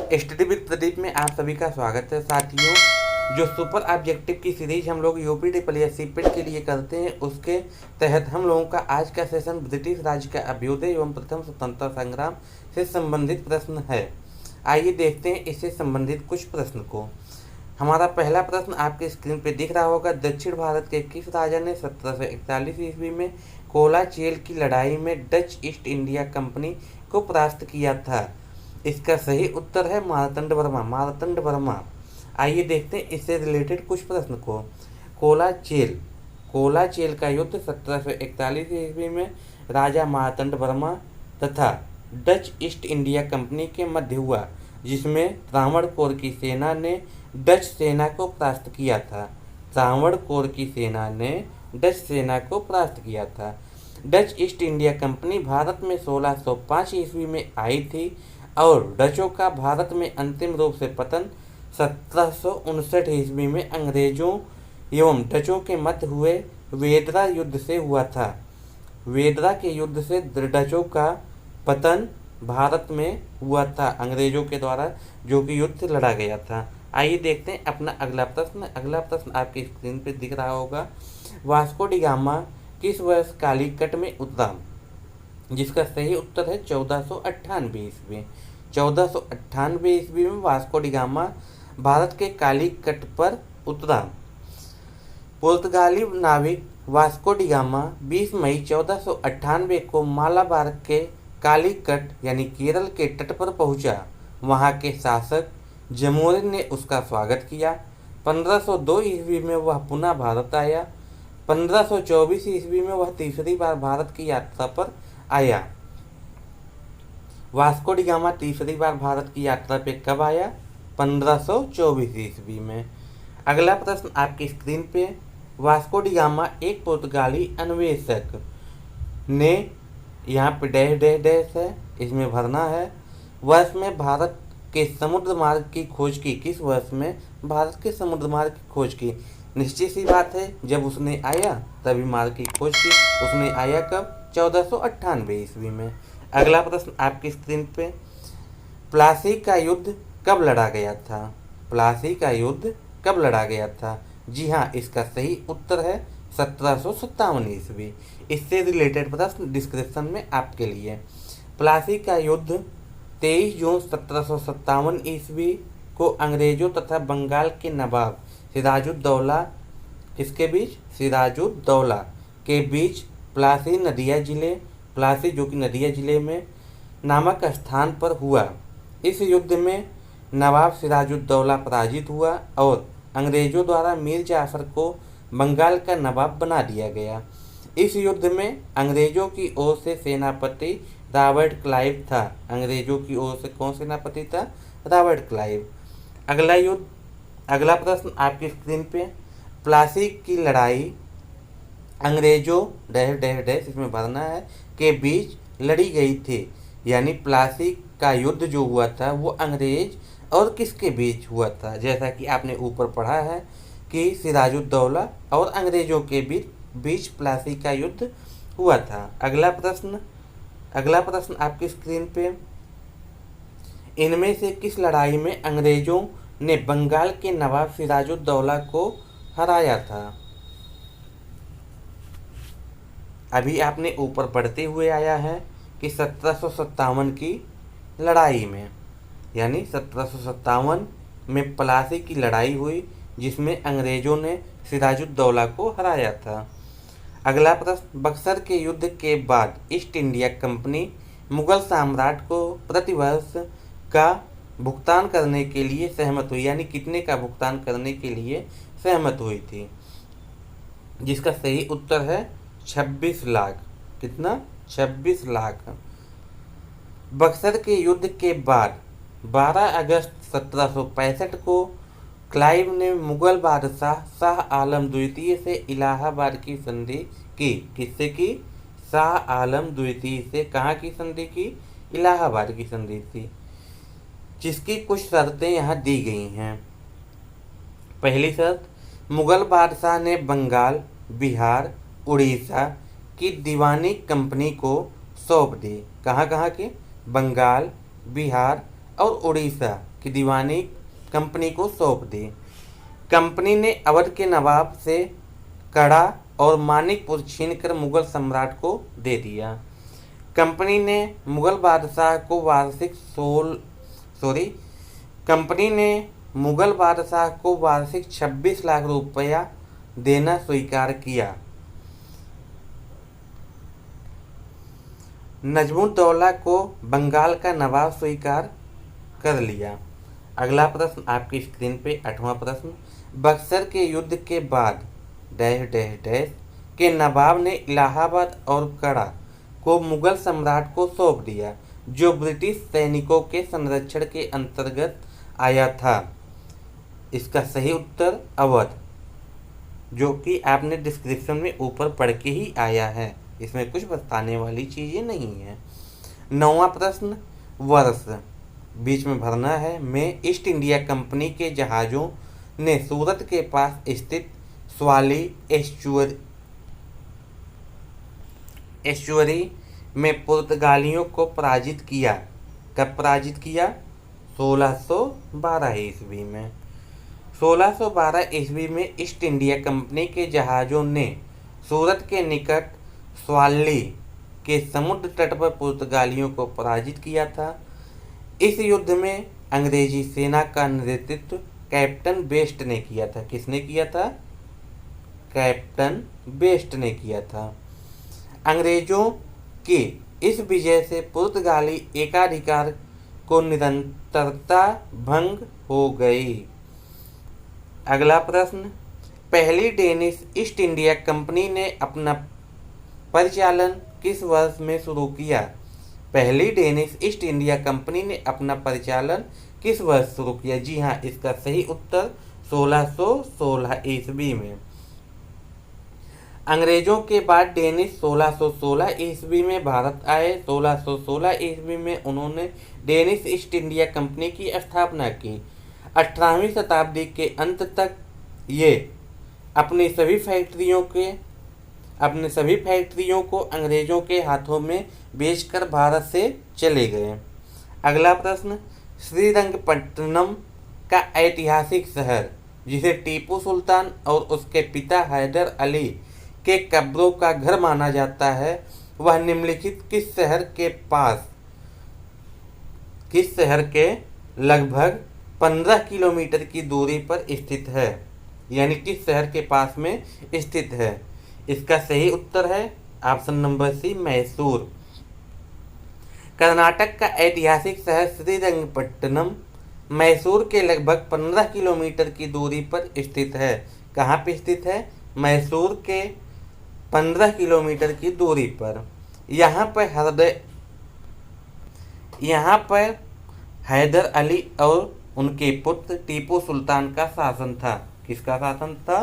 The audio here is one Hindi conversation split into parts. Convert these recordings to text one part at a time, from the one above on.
स्टडी विद प्रदीप में आप सभी का स्वागत है साथियों। जो सुपर ऑब्जेक्टिव की सीरीज हम लोग यूपी ट्रिपल के लिए करते हैं, उसके तहत हम लोगों का आज का सेशन ब्रिटिश राज्य का अभ्युदय एवं प्रथम स्वतंत्रता संग्राम से संबंधित प्रश्न है। आइए देखते हैं इससे संबंधित कुछ प्रश्न को। हमारा पहला प्रश्न आपके स्क्रीन पे दिख रहा होगा। दक्षिण भारत के किस राजा ने 1741 ईस्वी में कोलाचेल की लड़ाई में डच ईस्ट इंडिया कंपनी को परास्त किया था? इसका सही उत्तर है मार्तंड वर्मा। मार्तंड वर्मा। आइए देखते हैं इससे रिलेटेड कुछ प्रश्न को। कोलाचेल का युद्ध 1741 ईस्वी में राजा मार्तंड वर्मा तथा डच ईस्ट इंडिया कंपनी के मध्य हुआ, जिसमें त्रावणकोर की सेना ने डच सेना को परास्त किया था। त्रावणकोर की सेना ने डच सेना को परास्त किया था। Dutch east India company Bharat में 1605 ईस्वी में आई थी और डचों का भारत में अंतिम रूप से पतन 1759 ईस्वी में अंग्रेजों एवं डचों के मध्य हुए वेदरा युद्ध से हुआ था। वेदरा के युद्ध से डचों का पतन भारत में हुआ था अंग्रेजों के द्वारा, जो कि युद्ध लड़ा गया था। आइए देखते हैं अपना अगला प्रश्न। अगला प्रश्न आपकी स्क्रीन पर दिख रहा होगा। वास्को डी गामा किस वर्ष कालीकट में उतरा? जिसका सही उत्तर है 1498 ईस्वी। 1498 ईस्वी में वास्को डी गामा भारत के कालीकट पर उतरा। पुर्तगाली नाविक वास्को डी गामा 20 मई 1498 को मालाबार के कालीकट यानी केरल के तट पर पहुंचा। वहां के शासक जमोरिन ने उसका स्वागत किया। 1502 ईस्वी में वह पुनः भारत आया। 1524 ईस्वी में वह तीसरी बार भारत की यात्रा पर आया। वास्को डी गामा तीसरी बार भारत की यात्रा पे कब आया? 1524 ईस्वी में। अगला प्रश्न आपकी स्क्रीन पे। वास्को डी गामा एक पुर्तगाली अन्वेषक ने, यहाँ पे डैश डैश डैश है, इसमें भरना है। वर्ष में भारत के समुद्र मार्ग की खोज की। किस वर्ष में भारत के समुद्र मार्ग की खोज की? निश्चित सी बात है, जब उसने आया तभी मार्ग की खोज की। उसने आया कब? 1498 ईस्वी में। अगला प्रश्न आपकी स्क्रीन पे। प्लासी का युद्ध कब लड़ा गया था? प्लासी का युद्ध कब लड़ा गया था? जी हाँ, इसका सही उत्तर है 1757 ईस्वी। इससे रिलेटेड प्रश्न डिस्क्रिप्शन में आपके लिए। प्लासी का युद्ध 23 जून 1757 ईस्वी को अंग्रेजों तथा बंगाल के नवाब सिराजुद्दौला किसके बीच? सिराजुद्दौला के बीच प्लासी जो कि नदिया जिले में नामक स्थान पर हुआ। इस युद्ध में नवाब सिराजुद्दौला पराजित हुआ और अंग्रेजों द्वारा मीर जाफर को बंगाल का नवाब बना दिया गया। इस युद्ध में अंग्रेजों की ओर से सेनापति रॉबर्ट क्लाइव था। अंग्रेजों की ओर से कौन सेनापति था? Robert Clive. अगला प्रश्न आपकी स्क्रीन पे। प्लासी की लड़ाई अंग्रेजों डैश डैश डैश इसमें भरना है के बीच लड़ी गई थी। यानी प्लासी का युद्ध जो हुआ था वो अंग्रेज और किसके बीच हुआ था? जैसा कि आपने ऊपर पढ़ा है कि सिराजुद्दौला और अंग्रेजों के बीच प्लासी का युद्ध हुआ था। अगला प्रश्न आपकी स्क्रीन पे। इनमें से किस लड़ाई में अंग्रेजों ने बंगाल के नवाब सिराजुद्दौला को हराया था? अभी आपने ऊपर पढ़ते हुए आया है कि 1757 की लड़ाई में, यानी 1757 में प्लासी की लड़ाई हुई, जिसमें अंग्रेजों ने सिराजुद्दौला को हराया था। अगला प्रश्न। बक्सर के युद्ध के बाद ईस्ट इंडिया कंपनी मुगल सम्राट को प्रतिवर्ष का भुगतान करने के लिए सहमत हुई। यानी कितने का भुगतान करने के लिए सहमत हुई थी? जिसका सही उत्तर है 26 लाख। कितना? 26 लाख। बक्सर के युद्ध के बाद 12 अगस्त 1765 को क्लाइव ने मुगल बादशाह शाह आलम द्वितीय से इलाहाबाद की संधि की। किससे की? शाह आलम द्वितीय से। कहाँ की संधि की? इलाहाबाद की संधि थी, जिसकी कुछ शर्तें यहाँ दी गई हैं। पहली शर्त, मुगल बादशाह ने बंगाल, बिहार, उड़ीसा की दीवानी कंपनी को सौंप दी। कहाँ की? बंगाल, बिहार और उड़ीसा की दीवानी कंपनी को सौंप दी। कंपनी ने अवध के नवाब से कड़ा और मानिकपुर छीनकर मुगल सम्राट को दे दिया। कंपनी ने मुगल बादशाह को वार्षिक 26 लाख रुपया देना स्वीकार किया। नजमुद्दौला को बंगाल का नवाब स्वीकार कर लिया। अगला प्रश्न आपकी स्क्रीन पे 8वां प्रश्न, बक्सर के युद्ध के बाद डैश डैश डैश के नवाब ने इलाहाबाद और कड़ा को मुगल सम्राट को सौंप दिया, जो ब्रिटिश सैनिकों के संरक्षण के अंतर्गत आया था। इसका सही उत्तर अवध, जो कि आपने डिस्क्रिप्शन में ऊपर पढ़ के ही आया है, इसमें कुछ बताने वाली चीज़ें नहीं है। 9वां प्रश्न, वर्ष बीच में भरना है। में ईस्ट इंडिया कंपनी के जहाज़ों ने सूरत के पास स्थित स्वाली एस्चुअरी में पुर्तगालियों को पराजित किया। कब पराजित किया? 1612 ईस्वी में। 1612 ईस्वी में ईस्ट इंडिया कंपनी के जहाज़ों ने सूरत के निकट स्वाली के समुद्र तट पर पुर्तगालियों को पराजित किया था। इस युद्ध में अंग्रेजी सेना का नेतृत्व कैप्टन बेस्ट ने किया था। किसने किया था? कैप्टन बेस्ट ने किया था। अंग्रेजों की इस विजय से पुर्तगाली एकाधिकार को निरंतरता भंग हो गई। अगला प्रश्न, पहली डेनिश ईस्ट इंडिया कंपनी ने अपना परिचालन किस वर्ष में शुरू किया? पहली डेनिश ईस्ट इंडिया कंपनी ने अपना परिचालन किस वर्ष शुरू किया? जी हाँ, इसका सही उत्तर 1616 ईस्वी में। अंग्रेजों के बाद डेनिश 1616 ईस्वी में भारत आए। 1616 ईस्वी में उन्होंने डेनिश ईस्ट इंडिया कंपनी की स्थापना की। 18वीं शताब्दी के अंत तक ये अपनी सभी फैक्ट्रियों को अंग्रेजों के हाथों में बेचकर भारत से चले गए। अगला प्रश्न, श्रीरंगपट्टनम का ऐतिहासिक शहर, जिसे टीपू सुल्तान और उसके पिता हैदर अली के कब्रों का घर माना जाता है, वह निम्नलिखित किस शहर के लगभग 15 किलोमीटर की दूरी पर स्थित है? यानी किस शहर के पास में स्थित है? इसका सही उत्तर है option number C, Mysore. Karnataka का ऐतिहासिक शहर श्रीरंगपट्टनम मैसूर के लगभग 15 किलोमीटर की दूरी पर स्थित है। कहाँ पे स्थित है? मैसूर के 15 किलोमीटर की दूरी पर। यहाँ पर हैदर अली और उनके पुत्र टीपू सुल्तान का शासन था। किसका शासन था?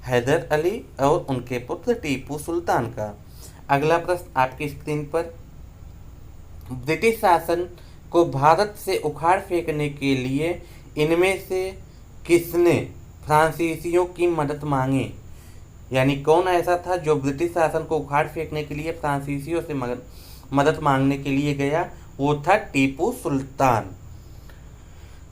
हैदर अली और उनके पुत्र टीपू सुल्तान का। अगला प्रश्न आपकी स्क्रीन पर, ब्रिटिश शासन को भारत से उखाड़ फेंकने के लिए इनमें से किसने फ्रांसीसियों की मदद मांगी? यानी कौन ऐसा था जो ब्रिटिश शासन को उखाड़ फेंकने के लिए फ्रांसीसियों से मदद मांगने के लिए गया? वो था टीपू सुल्तान।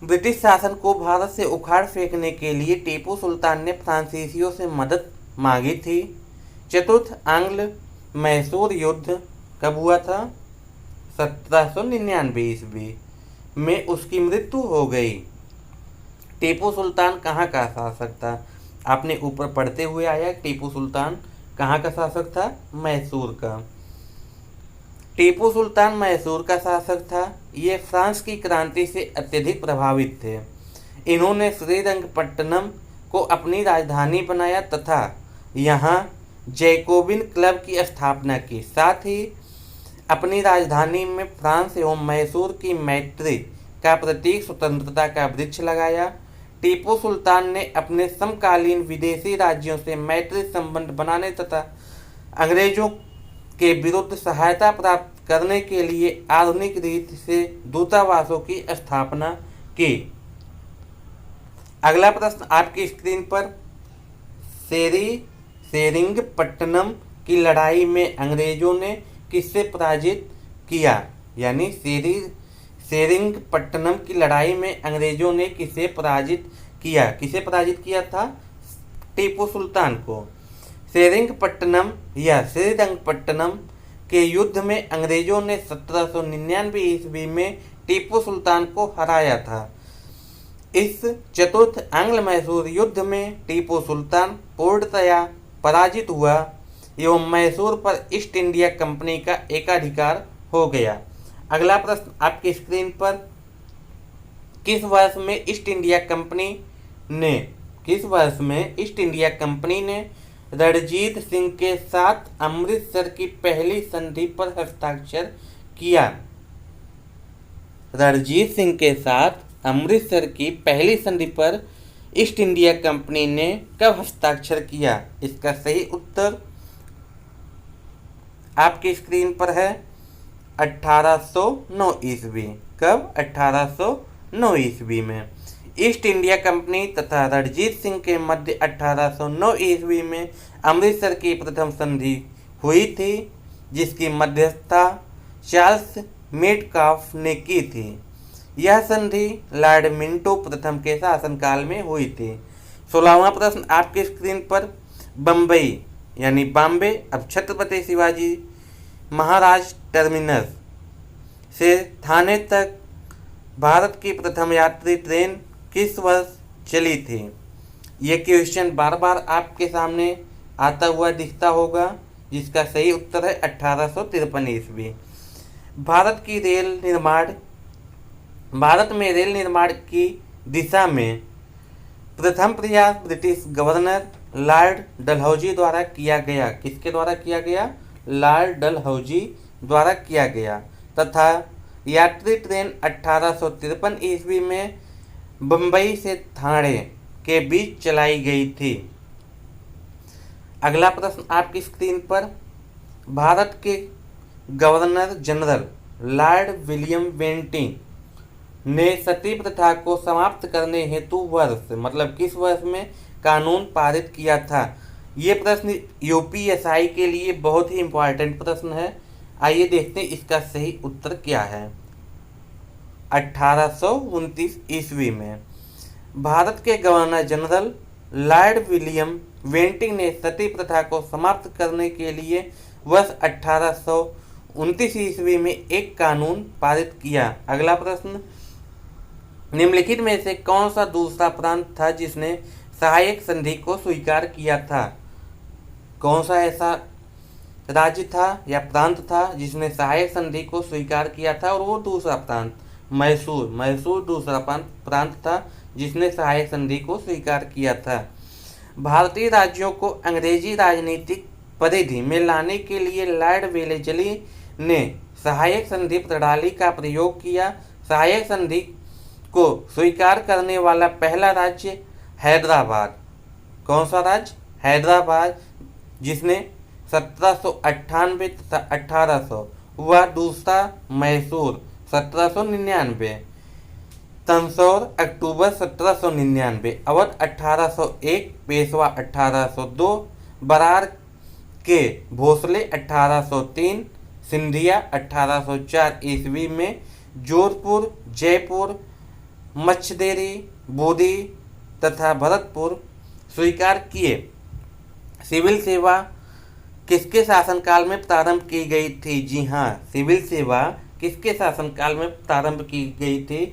ब्रिटिश शासन को भारत से उखाड़ फेंकने के लिए टीपू सुल्तान ने फ्रांसीसियों से मदद मांगी थी। चतुर्थ आंग्ल मैसूर युद्ध कब हुआ था? 1799 ईस्वी में उसकी मृत्यु हो गई। टीपू सुल्तान कहाँ का शासक था? आपने ऊपर पढ़ते हुए आया, टीपू सुल्तान कहाँ का शासक था? मैसूर का। टीपू सुल्तान मैसूर का शासक था। ये फ्रांस की क्रांति से अत्यधिक प्रभावित थे। इन्होंने श्रीरंगपट्टनम को अपनी राजधानी बनाया तथा यहाँ जैकोबिन क्लब की स्थापना की। साथ ही अपनी राजधानी में फ्रांस एवं मैसूर की मैत्री का प्रतीक स्वतंत्रता का वृक्ष लगाया। टीपू सुल्तान ने अपने समकालीन विदेशी राज्यों से मैत्री संबंध बनाने तथा अंग्रेजों के विरुद्ध सहायता प्राप्त करने के लिए आधुनिक रीति से दूतावासों की स्थापना की। अगला प्रश्न आपकी स्क्रीन पर, सेरिंगपट्टनम की लड़ाई में अंग्रेजों ने किससे पराजित किया? यानी सेरिंगपट्टनम की लड़ाई में अंग्रेजों ने किसे पराजित किया? किसे पराजित किया था? टीपू सुल्तान को। सेरिंगपट्टनम या श्रीरंगपट्टनम के युद्ध में अंग्रेजों ने 1799 ईस्वी में टीपू सुल्तान को हराया था। इस चतुर्थ आंग्ल मैसूर युद्ध में टीपू सुल्तान पूर्णतया पराजित हुआ एवं मैसूर पर ईस्ट इंडिया कंपनी का एकाधिकार हो गया। अगला प्रश्न आपकी स्क्रीन पर, किस वर्ष में ईस्ट इंडिया कंपनी ने रणजीत सिंह के साथ अमृतसर की पहली संधि पर हस्ताक्षर किया? रणजीत सिंह के साथ अमृतसर की पहली संधि पर ईस्ट इंडिया कंपनी ने कब हस्ताक्षर किया? इसका सही उत्तर आपकी स्क्रीन पर है 1809 ईस्वी। कब? 1809 ईस्वी में। ईस्ट इंडिया कंपनी तथा रणजीत सिंह के मध्य 1809 ईस्वी में अमृतसर की प्रथम संधि हुई थी, जिसकी मध्यस्थता चार्ल्स मेटकाफ ने की थी। यह संधि लॉर्ड मिंटो प्रथम के शासनकाल में हुई थी। 16वां प्रश्न आपकी स्क्रीन पर, बम्बई यानी बॉम्बे अब छत्रपति शिवाजी महाराज टर्मिनस से थाने तक भारत की प्रथम यात्री ट्रेन किस वर्ष चली थी? ये क्वेश्चन बार बार आपके सामने आता हुआ दिखता होगा, जिसका सही उत्तर है 1853 ईस्वी। भारत में रेल निर्माण की दिशा में प्रथम प्रयास ब्रिटिश गवर्नर लॉर्ड डलहौजी द्वारा किया गया। किसके द्वारा किया गया? लॉर्ड डलहौजी द्वारा किया गया तथा यात्री ट्रेन 1853 ईस्वी में बम्बई से ठाणे के बीच चलाई गई थी। अगला प्रश्न आपकी स्क्रीन पर, भारत के governor general lord William Bentinck ने सती प्रथा को समाप्त करने हेतु वर्ष मतलब किस वर्ष में कानून पारित किया था? ये प्रश्न यूपीएसआई के लिए बहुत ही इम्पोर्टेंट प्रश्न है। आइए देखते हैं इसका सही उत्तर क्या है। 1829 ईस्वी में भारत के governor general lord William Bentinck ने सती प्रथा को समाप्त करने के लिए वर्ष 1829 ईस्वी में एक कानून पारित किया। अगला प्रश्न, निम्नलिखित में से कौन सा दूसरा प्रांत था जिसने सहायक संधि को स्वीकार किया था? कौन सा ऐसा राज्य था या प्रांत था जिसने सहायक संधि को स्वीकार किया था? और वो दूसरा प्रांत मैसूर दूसरा प्रांत था जिसने सहायक संधि को स्वीकार किया था। भारतीय राज्यों को अंग्रेजी राजनीतिक परिधि में लाने के लिए लॉर्ड वेलेस्ली ने सहायक संधि प्रणाली का प्रयोग किया। सहायक संधि को स्वीकार करने वाला पहला राज्य हैदराबाद। कौन सा राज्य? हैदराबाद, जिसने 1798 तथा 1800 हुआ। दूसरा मैसूर 1799, तंसौर अक्टूबर 1799, अवध 1801, पेशवा 1802, बरार के भोसले 1803, सिंधिया 1804 ईस्वी में जोधपुर, जयपुर, मच्छदेरी, बूंदी तथा भरतपुर स्वीकार किए। सिविल सेवा किसके शासनकाल में प्रारंभ की गई थी? जी हाँ, सिविल सेवा किसके शासनकाल में प्रारंभ की गई थी?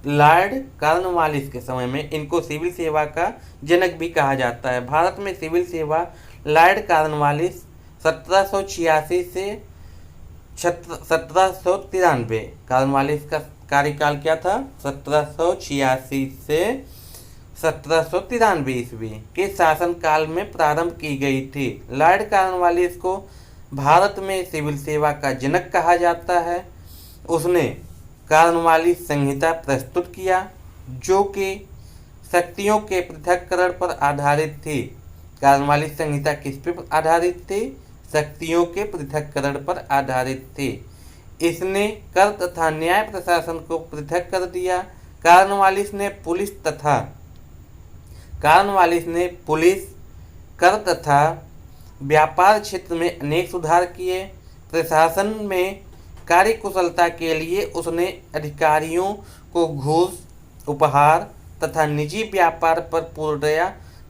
लॉर्ड कॉर्नवालिस के समय में। इनको सिविल सेवा का जनक भी कहा जाता है। भारत में सिविल सेवा लॉर्ड कॉर्नवालिस 1786 से 1793, कॉर्नवालिस का कार्यकाल क्या था? 1786 से 1793 ईस्वी के शासनकाल में प्रारंभ की गई थी। लॉर्ड कॉर्नवालिस को भारत में सिविल सेवा का जनक कहा जाता है। उसने कॉर्नवालिस संहिता प्रस्तुत किया, जो कि शक्तियों के पृथक्करण पर आधारित थी। कॉर्नवालिस संहिता किस पर आधारित थी? शक्तियों के पृथक्करण पर आधारित थी। इसने कर तथा न्याय प्रशासन को पृथक कर दिया। कॉर्नवालिस ने पुलिस, कर तथा व्यापार क्षेत्र में अनेक सुधार किए। प्रशासन में कार्यकुशलता के लिए उसने अधिकारियों को घूस, उपहार तथा निजी व्यापार पर पूर्णतया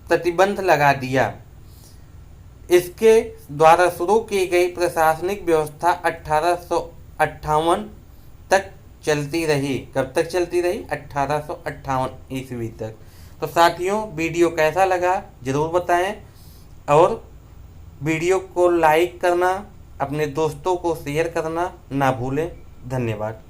प्रतिबंध लगा दिया। इसके द्वारा शुरू की गई प्रशासनिक व्यवस्था 1858 तक चलती रही। कब तक चलती रही? 1858 ईस्वी तक। तो साथियों, वीडियो कैसा लगा ज़रूर बताएं और वीडियो को लाइक करना, अपने दोस्तों को शेयर करना ना भूलें। धन्यवाद।